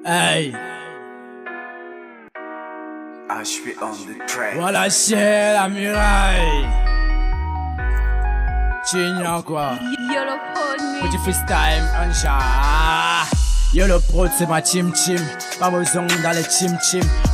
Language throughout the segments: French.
Hey, Ah, je suis on the track. voilà c'est la muraille. Tu ignores quoi? Petit freestyle, un chat. Yo le pro c'est ma team. Pas besoin dans les team.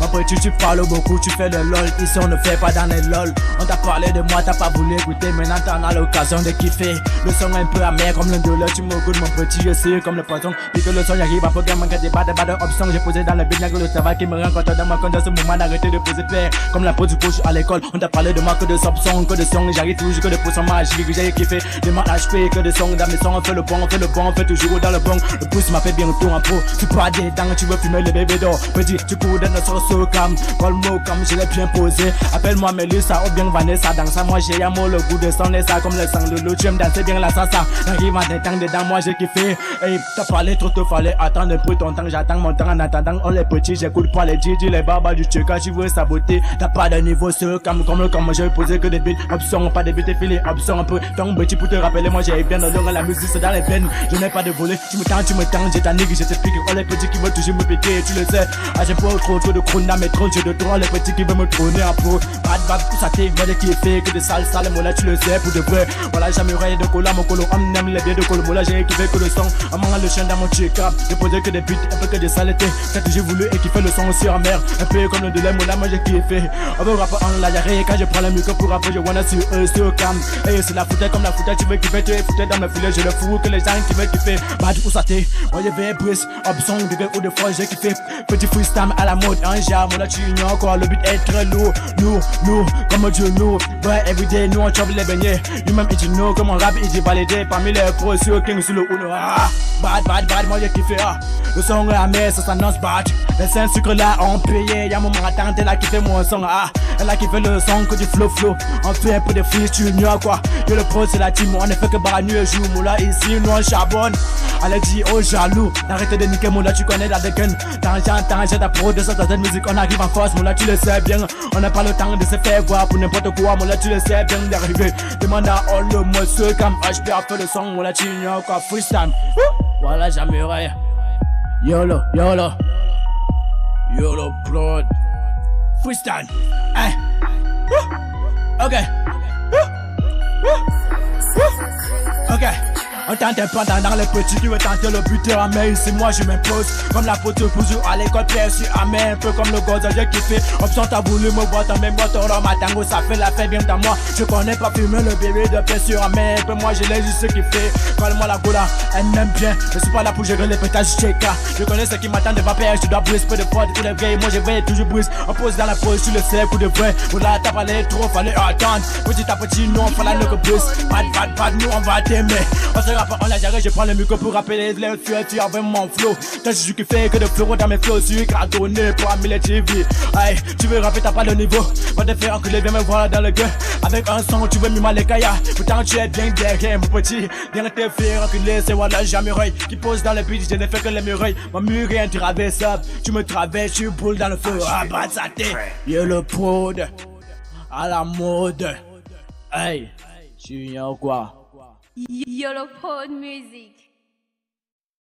Après tu parles beaucoup, tu fais de lol. Ici on ne fait pas dans les lol. On t'a parlé de moi, t'as pas voulu écouter. Maintenant t'en as l'occasion de kiffer. Le son est un peu amer comme le douleur. Tu me goûtes mon petit, je sais comme le poisson. Puis que le son y arrive à programme, manque des pas d'options. J'ai posé dans le beat, le travail qui me rend content dans ma compte. Ce moment d'arrêter de poser père. Comme la peau du coach à l'école. On t'a parlé de moi que de soupçons, que de son. J'arrive toujours que de poissons magiques. J'ai kiffé de mon HP, que de son. Dans mes sons, on fait le bon, on fait toujours dans le bon. Le pouce m'a fait bien tour en pro. Tu pas des dents, tu veux fumer le bébé d'or. Petit, tu cours dans notre sauce cam. Colmo comme je l'ai bien posé. Appelle-moi Mélissa ou bien Vanessa. Dans ça, moi j'ai amour le goût de sang. Et ça comme le sang de l'eau. Tu aimes danser bien la salsa. Arrive à des temps dedans, moi j'ai kiffé. Hey, t'as parlé trop, te fallait attendre un peu ton temps. J'attends mon temps en attendant. On les petits, j'écoute pas les Gigi, les barbas du Tcheka. Tu veux saboter. T'as pas de niveau sur comme j'ai posé que des beats. Option, pas des beats et filets. Option un peu. Ton petit pour te rappeler, moi j'ai bien dans la musique, c'est dans les veines. Je n'ai pas de voler. Tu me tends, j'ai ta nigga, je t'explique. Oh les petits qui veulent toujours me péter, tu le sais. Ah j'ai pas trop de crône mais trop j'ai de trop. Les petits qui veulent me trôner à peau. Bad, tout ça t'es vrai qui est fait. Que de sale, moi là tu le sais pour de vrai. Voilà jamais rien de cola, mon colo. On aime les biens de colo, moi là j'ai kiffé que le son. On mange le chien dans mon check-up. J'ai posé que des beats, un peu que de saleté. T'as toujours voulu et qui fait le son aussi en mer. Un peu comme le de l'aime, moi j'ai kiffé. On veut rapper en la diarrhée. Quand je prends le micro pour rapper, je wanna sur cam. Et c'est la foutaise comme la foutaise, tu veux kiffer, tu es foutu dans le filet. Je le fous que les gens qui veulent kiffer. Bad, où ça t'es? Moi je vais brise, option de gueule ou de fois j'ai kiffé. Petit freestyle à la mode, un jar, moi là tu ignores quoi. Le beat est très lourd, comme Dieu lourd. Ouais, everyday, nous on chope les beignets. Lui-même il dit no, comme on rap, il dit validé. Parmi les pros, sur King, sur le Uno. Ah, bad, moi j'ai kiffé. Ah, le son est amer, ça s'annonce bad. Les 5 sucres là ont payé. Y'a mon matin, elle a kiffé mon son. Ah, elle a kiffé le son que du flow. On fait un peu de freeze, tu ignores quoi. Yo le pro, c'est la team, on ne fait que barra nuit et jour. Moula ici, nous on charbonne. Elle dit oh jaloux, arrête de niquer moula, tu connais la dégaine. T'as ta pro de cette musique, on arrive en force, moula tu le sais bien. On n'a pas le temps de se faire voir pour n'importe quoi, moula tu le sais bien d'arriver. Demande à all le monsieur comme HP a fait le son, moula tu ignores quoi, freestyle. Voilà jamais rien. YOLO blood. Freestyle. Hey. Ok. On tente pendant dans les petits qui veulent tenter le buteur, mais ici moi je m'impose. Comme la photo toujours à l'école, perçu à main, un peu comme le gosse, j'ai kiffé. Option t'as voulu me voir dans mes motos, dans ma tango, ça fait la fête bien dans moi. Je connais pas fumer le bébé de pied sur main, un peu moi je l'ai juste kiffé. Colle-moi la cola, elle m'aime bien. Je suis pas là pour gérer les pétages check. Je connais ce qui m'attend de ma père, je dois briser, peu de fois, tous les vrais, moi je vais toujours brise. On pose dans la pose, tu le sais, coup de vrai. Pour là t'as parlé trop, fallait attendre. Petit à petit, nous on fallait le que brise. Bad, nous on va t'aimer. On l'a géré, je prends le micro pour rappeler les tueurs, tu as vraiment mon flow. T'as juste qui fait que de fleuron dans mes flows, je suis cartonné pour amener les TV. Aïe, tu veux rapper, t'as pas le niveau. Va te faire enculer, viens me voir dans le gueule. Avec un son, tu veux mimer les caillas. Pourtant, tu es bien derrière, mon petit. Viens te faire enculer, c'est voilà, jamais reuil. Qui pose dans le beat, je ne fais que les murailles. Mon mur est intraversable, tu me traverses, tu boules dans le feu. Ah, bah, ça t'est. Yo le prod, à la mode. Aïe, tu viens quoi? YOLO Pod Music.